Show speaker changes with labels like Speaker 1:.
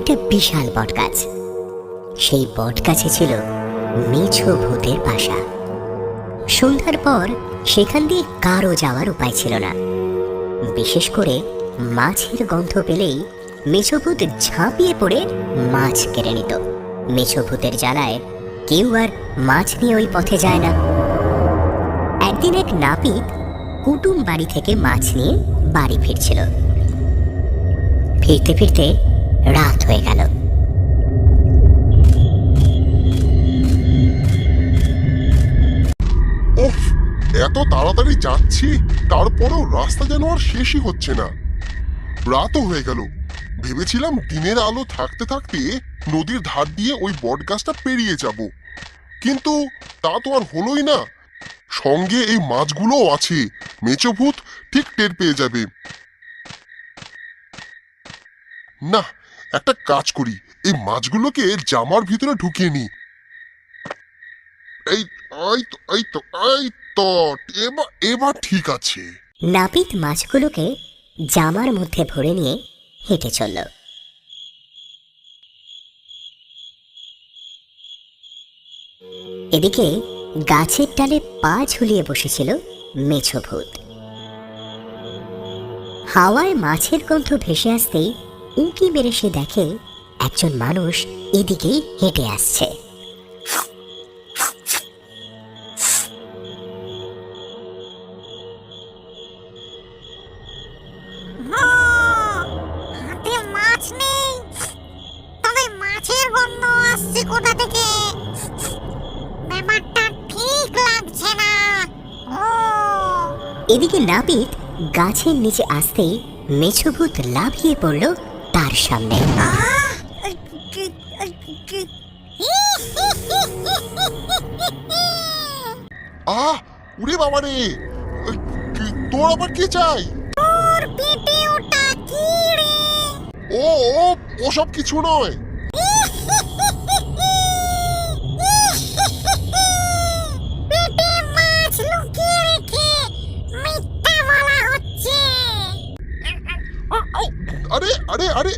Speaker 1: একটা বিশাল বটগাছ। সেই বটগাছে ছিল মেছো ভূতের বাসা। সন্ধ্যার পর সেখান দিয়ে কারো যাওয়ার উপায় ছিল না। বিশেষ করে মাছের গন্ধ পেলেই মেছো ভূত ঝাঁপিয়ে পড়ে মাছ কেড়ে নিত। মেছো ভূতের জ্বালায় কেউ আর মাছ নিয়ে ওই পথে যায় না। একদিন এক নাপিত কুটুম বাড়ি থেকে মাছ নিয়ে বাড়ি ফিরছিল। ফিরতে ফিরতে রাত হয়ে গেল।
Speaker 2: ওফ, এত তাড়াতাড়ি যাচ্ছি, তারপরেও রাস্তা যেন আর শেষই হচ্ছে না। রাতও হয়ে গেল। ভেবেছিলাম দিনের আলো থাকতে থাকতে নদীর ধার দিয়ে ওই বটগাছটা পেরিয়ে যাব, কিন্তু তা তো আর হলোই না। সঙ্গে এই মাছগুলোও আছে, মেছো ভূত ঠিক টের পেয়ে যাবে। না, একটা কাজ করি, এই মাছগুলোকে জামার ভিতরে ঢুকিয়ে নি। এই এই তো এই তো এই তো, এবার এবার ঠিক আছে।
Speaker 1: নাপিত মাছগুলোকে জামার মধ্যে ভরে নিয়ে হেঁটে চলল। এদিকে গাছের ডালে পা ঝুলিয়ে বসেছিল মেছো ভূত। হাওয়ায় মাছের গন্ধ ভেসে আসতেই উঁকি মেরে সে দেখে একজন মানুষ এদিকেই হেঁটে আসছে।
Speaker 3: হাতে মাছ নেই, তবে মাছের গন্ধ আসছে কোথা থেকে? ব্যাপারটা ঠিক লাগছে না। ও
Speaker 1: এদিকে নাপিত গাছের নিচে আসতেই মেছো ভূত লাফিয়ে পড়ল তার সামনে।
Speaker 2: আহ, উরে বাবা রে! তোর আবার কি চাই?
Speaker 3: তোর পেটে ওটা কি রে?
Speaker 2: ও ও, ওসব কিছু নয়।
Speaker 3: পেটে মাছ লুকিয়ে রেখে মিথ্যা বলা হচ্ছে।
Speaker 2: আরে আরে আরে,